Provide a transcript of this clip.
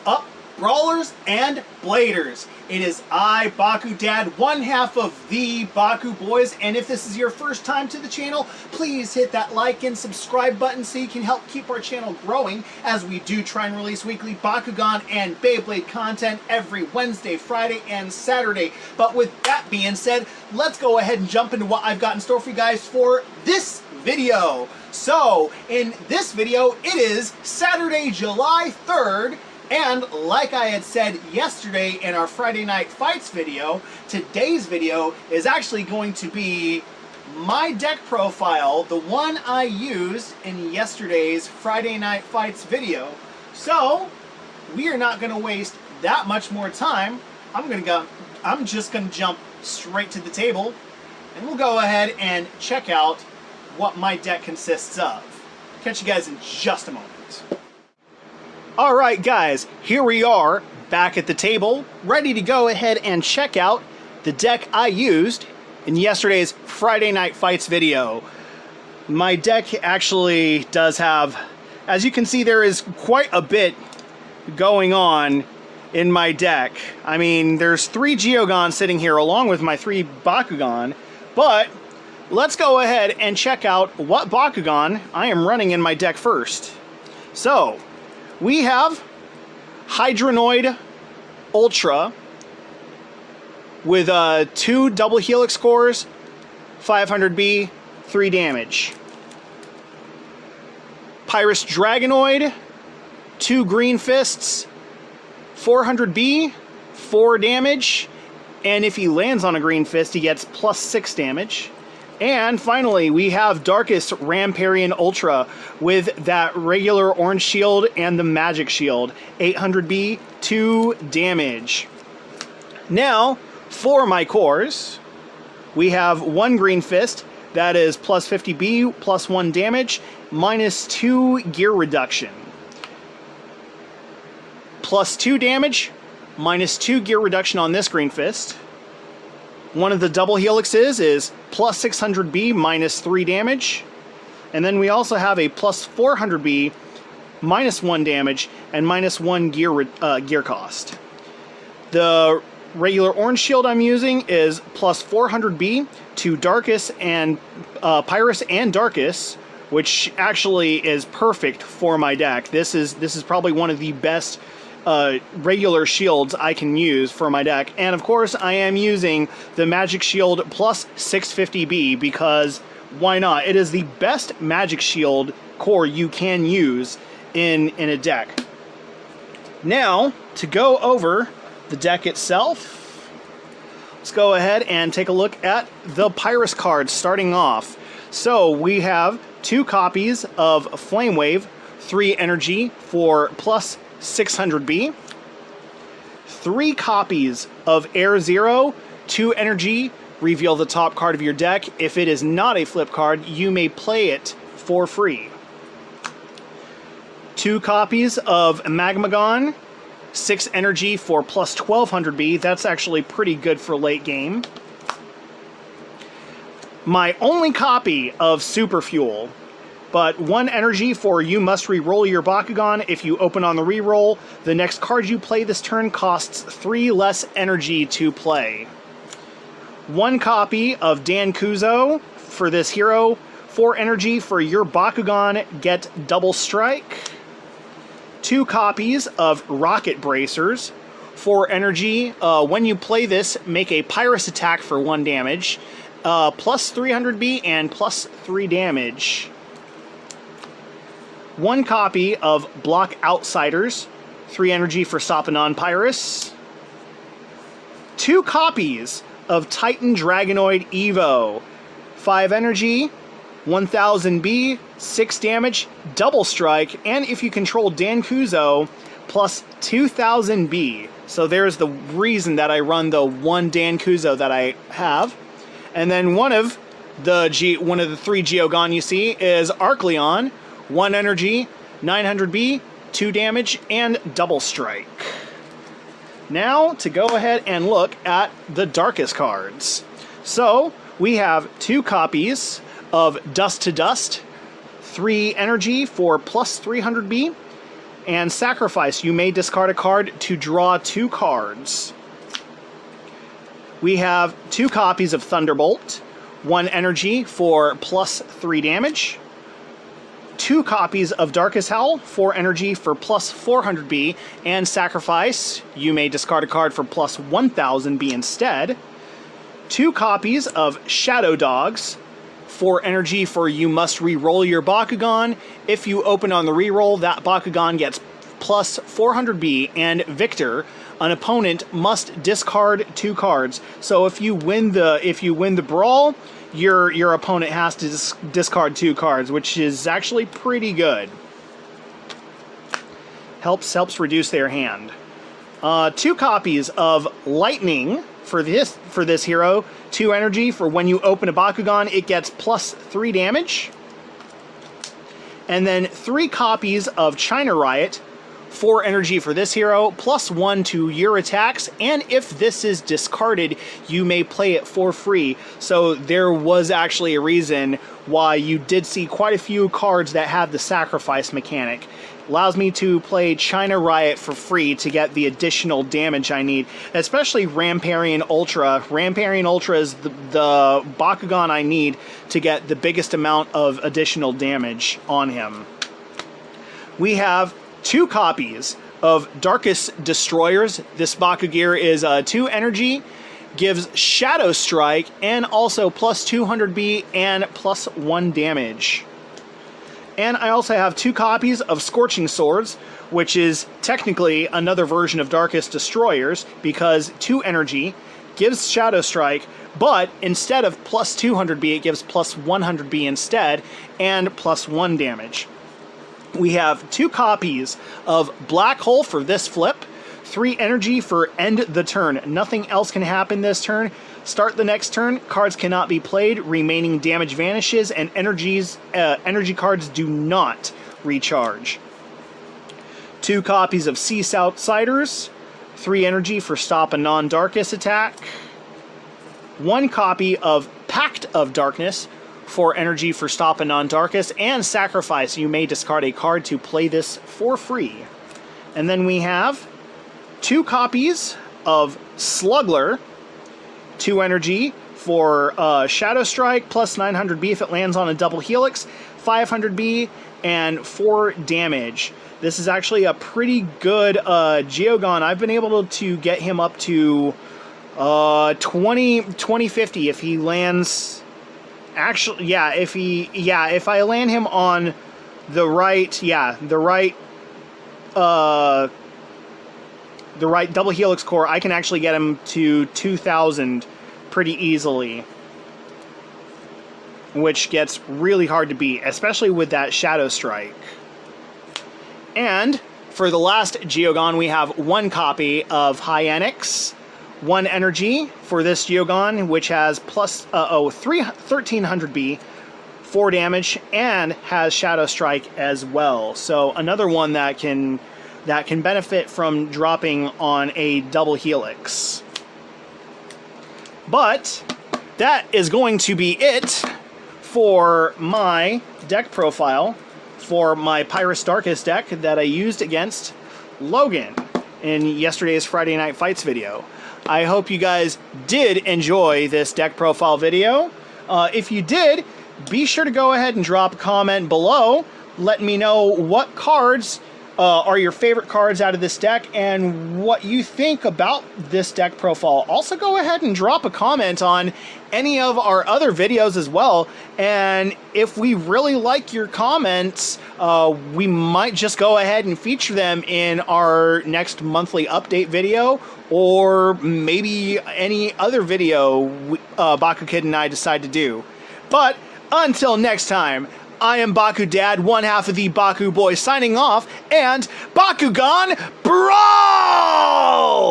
up, brawlers and bladers? It is I, Bakudad, one half of the Baku Boys, and if this is your first time to the channel, please hit that like and subscribe button so you can help keep our channel growing as we do try and release weekly Bakugan and Beyblade content every Wednesday, Friday, and Saturday. But with that being said, let's go ahead and jump into what I've got in store for you guys for this video. So, in this video, it is Saturday, July 3rd, and like I had said yesterday in our Friday Night Fights video, today's video is actually going to be my deck profile, the one I used in yesterday's Friday Night Fights video. So, we are not going to waste that much more time. I'm just going to jump straight to the table, and we'll go ahead and check out what my deck consists of. Catch you guys in just a moment. Alright guys, here we are, back at the table, ready to go ahead and check out the deck I used in yesterday's Friday Night Fights video. My deck actually does have, as you can see, there is quite a bit going on in my deck. I mean, there's 3 Geogons sitting here along with my 3 Bakugan, but let's go ahead and check out what Bakugan I am running in my deck first. So, we have Hydronoid Ultra with 2 double helix cores, 500B, 3 damage. Papyrus Dragonoid, 2 green fists, 400B, 4 damage, and if he lands on a green fist, he gets plus 6 damage. And finally, we have Darkus Ramparian Ultra with that regular orange shield and the magic shield. 800B, 2 damage. Now, for my cores, we have 1 green fist, that is plus 50B, plus 1 damage, minus 2 gear reduction. Plus 2 damage, minus 2 gear reduction on this green fist. One of the double helixes is plus 600B, minus 3 damage. And then we also have a plus 400B, minus 1 damage, and minus 1 gear cost. The regular orange shield I'm using is plus 400B to Darkus and Papyrus and Darkus, which actually is perfect for my deck. This is probably one of the best regular shields I can use for my deck. And of course I am using the magic shield plus 650B because why not? It is the best magic shield core you can use in a deck. Now, to go over the deck itself, let's go ahead and take a look at the Papyrus cards starting off. So we have 2 copies of Flame Wave, 3 energy for plus 600B, 3 copies of Air Zero, 2 energy, reveal the top card of your deck. If it is not a flip card, you may play it for free. 2 copies of Magmagon, 6 energy for plus 1200B. That's actually pretty good for late game. My only copy of Super Fuel, but 1 energy for you must re-roll your Bakugan. If you open on the re-roll, the next card you play this turn costs 3 less energy to play. 1 copy of Dan Kuzo for this hero. 4 energy for your Bakugan, get double strike. 2 copies of Rocket Bracers. 4 energy. When you play this, make a Papyrus attack for 1 damage. Plus 300B and plus 3 damage. 1 copy of Block Outsiders, 3 energy for Sopanon Papyrus. 2 copies of Titan Dragonoid Evo, 5 energy, 1000B, 6 damage, double strike, and if you control Dan Kuzo, plus 2000B. So there's the reason that I run the 1 Dan Kuzo that I have. And then one of the 3 Geogon you see is Arcleon, 1 energy, 900B, 2 damage, and double strike. Now, to go ahead and look at the Darkus cards. So, we have 2 copies of Dust to Dust, 3 energy for plus 300B, and sacrifice. You may discard a card to draw 2 cards. We have 2 copies of Thunderbolt, 1 energy for plus 3 damage. 2 copies of Darkest Howl, 4 energy for plus 400B, and sacrifice. You may discard a card for plus 1000B instead. 2 copies of Shadow Dogs, 4 energy for you must re-roll your Bakugan. If you open on the re-roll, that Bakugan gets plus 400B, and Victor, an opponent must discard 2 cards. So if you win the brawl, your opponent has to discard 2 cards, which is actually pretty good. Helps reduce their hand. 2 copies of Lightning for this hero. 2 energy for when you open a Bakugan, it gets plus 3 damage. And then 3 copies of China Riot. 4 energy for this hero, plus 1 to your attacks, and if this is discarded, you may play it for free. So there was actually a reason why you did see quite a few cards that have the sacrifice mechanic. Allows me to play China Riot for free to get the additional damage I need, especially Ramparian Ultra. Ramparian Ultra is the Bakugan I need to get the biggest amount of additional damage on him. We have 2 copies of Darkest Destroyers. This Bakugear is 2 energy, gives Shadow Strike, and also plus 200B and plus 1 damage. And I also have 2 copies of Scorching Swords, which is technically another version of Darkest Destroyers, because 2 energy gives Shadow Strike, but instead of plus 200B, it gives plus 100B instead, and plus 1 damage. We have 2 copies of Black Hole for this flip, 3 energy for end the turn. Nothing else can happen this turn. Start the next turn, cards cannot be played, remaining damage vanishes, and energy cards do not recharge. 2 copies of Cease Outsiders, 3 energy for stop a non-Darkest attack. 1 copy of Pact of Darkness, 4 energy for stop a non-Darkest, and sacrifice. You may discard a card to play this for free. And then we have 2 copies of Slugler, 2 energy for Shadow Strike, plus 900B if it lands on a double helix, 500B, and 4 damage. This is actually a pretty good Geogon. I've been able to get him up to 2050 if he lands. Actually, yeah, if I land him on the right double helix core, I can actually get him to 2000 pretty easily, which gets really hard to beat, especially with that Shadow Strike. And for the last Geogon, we have 1 copy of Hyanix, 1 energy for this Geogon, which has plus 1300B, 4 damage, and has Shadow Strike as well. So another one that can benefit from dropping on a double helix. But that is going to be it for my deck profile for my Pyrus Darkest deck that I used against Logan in yesterday's Friday Night Fights video. I hope you guys did enjoy this deck profile video. If you did, be sure to go ahead and drop a comment below. Let me know what cards are your favorite cards out of this deck and what you think about this deck profile. Also, go ahead and drop a comment on any of our other videos as well. And if we really like your comments, we might just go ahead and feature them in our next monthly update video, or maybe any other video Bakukid and I decide to do. But until next time, I am Bakudad, one half of the Baku Boys, signing off, and Bakugan Brawl!